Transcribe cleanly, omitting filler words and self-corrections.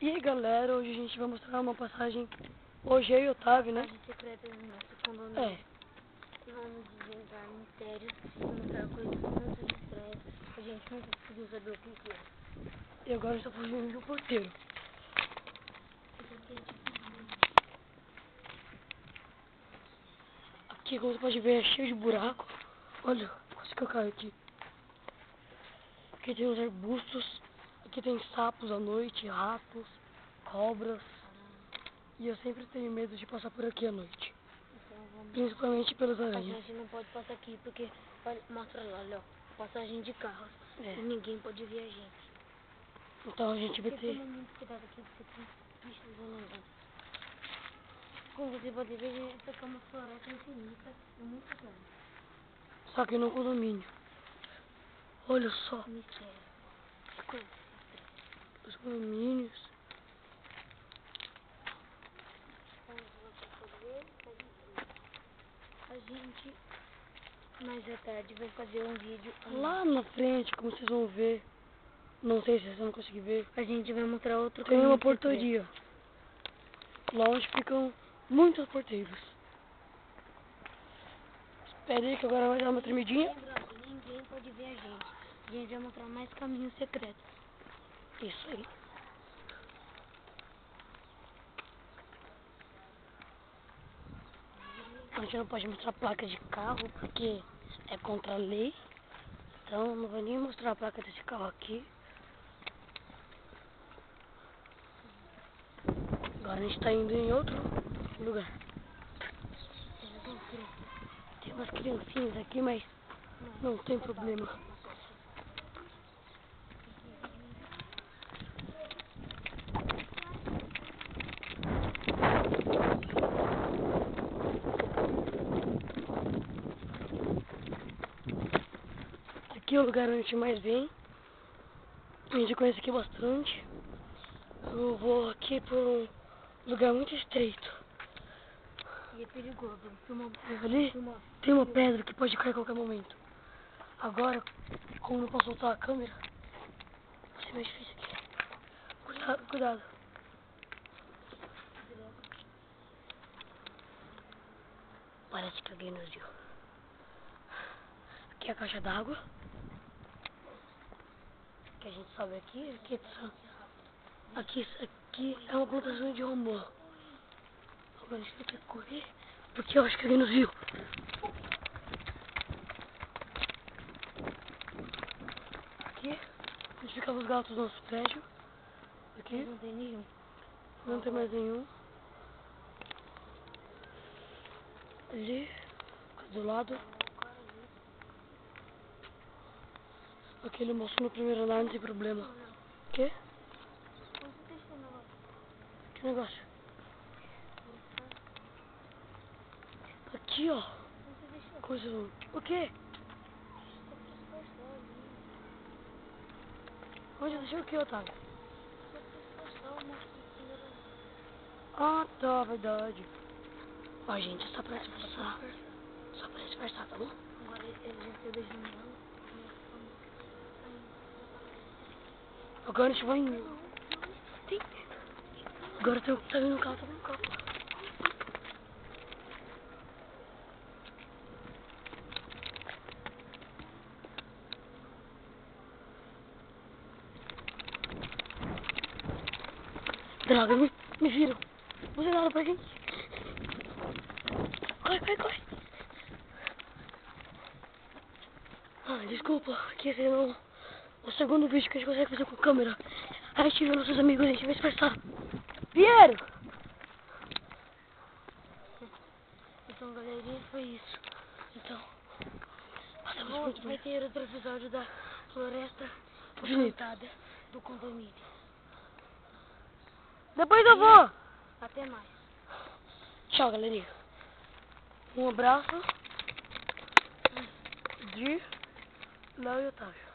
E aí galera, hoje a gente vai mostrar uma passagem, hoje eu e o Otávio, né? Passagem secreta do nosso condomínio. É. E vamos desvendar mistérios e mostrar coisas muito estranhas. A gente nunca conseguiu saber o que é. E agora a gente tá fugindo do porteiro. Isso aqui é tipo... Aqui, como você pode ver, é cheio de buraco. Olha, quase que eu caio aqui. Aqui tem uns arbustos. Aqui tem sapos à noite, ratos, cobras. E eu sempre tenho medo de passar por aqui à noite. Então vamos... Principalmente pelas A aranhas. gente não pode passar aqui porque... Olha, mostra lá, olha, ó, passagem de carros. É. E ninguém pode ver a gente. Então a gente vai ter... Toma muito cuidado aqui porque tem bichos venenossos. Como você pode ver, essa aqui é uma floresta infinita e muito grande. Só que no condomínio. Olha só, Mistério. Que coisa estranha. os condomínios. Como você pode ver, a gente mais à tarde vai fazer um vídeo. Lá na frente, como vocês vão ver, não sei se vocês vão conseguir ver, A gente vai mostrar outro tem caminho uma secreto. portaria. Lá onde ficam muitos porteiros. Espera aí que agora vai dar uma tremidinha. Lembrando, ninguém pode ver a gente. A gente vai mostrar mais caminhos secretos. Isso aí. A gente não pode mostrar placa de carro porque é contra a lei. Então não vai nem mostrar a placa desse carro aqui. Agora a gente tá indo em outro lugar. Tem umas criancinhas aqui, mas não tem problema. Aqui é o lugar onde a gente mais vem. A gente conhece aqui bastante. Eu vou aqui por um lugar muito estreito. E é perigoso. Filma, Ali filma. tem uma pedra que pode cair a qualquer momento. Agora, como não posso soltar a câmera, vai ser mais difícil aqui. Cuidado, cuidado. Parece que alguém nos viu. Aqui é a caixa d'água. Que a gente sobe aqui. Aqui é uma plantação de romã. Agora a gente vai ter que correr, porque eu acho que alguém nos viu. Aqui, onde ficavam os gatos do nosso prédio. Aqui, Não tem nenhum. não tem mais nenhum. Ali, do lado. Aquele moço no primeiro andar, não tem problema. O quê? Que negócio? Aqui, ó. Coisa... O quê? Onde deixou o que, Otávio? Ah, tá, verdade. Ó, gente, só pra disfarçar. Só pra disfarçar, tá bom? Agora ele já saiu da janela. Agora a gente vai em... Tem. Agora tá vindo um carro, tá vindo um carro. Droga, me viram. Você dá pra gente. Corre, corre, corre. Ah, desculpa, que esse é o segundo vídeo que a gente consegue fazer com câmera. Aí a gente vê nossos amigos, a gente vai disfarçar. Vieram! Então, galerinha, foi isso. Então, passamos muito Vai bem. ter outro episódio da Floresta Bonito. Encantada do condomínio. Depois eu vou. Até mais. Tchau, galerinha. Um abraço de Léo e Otávio.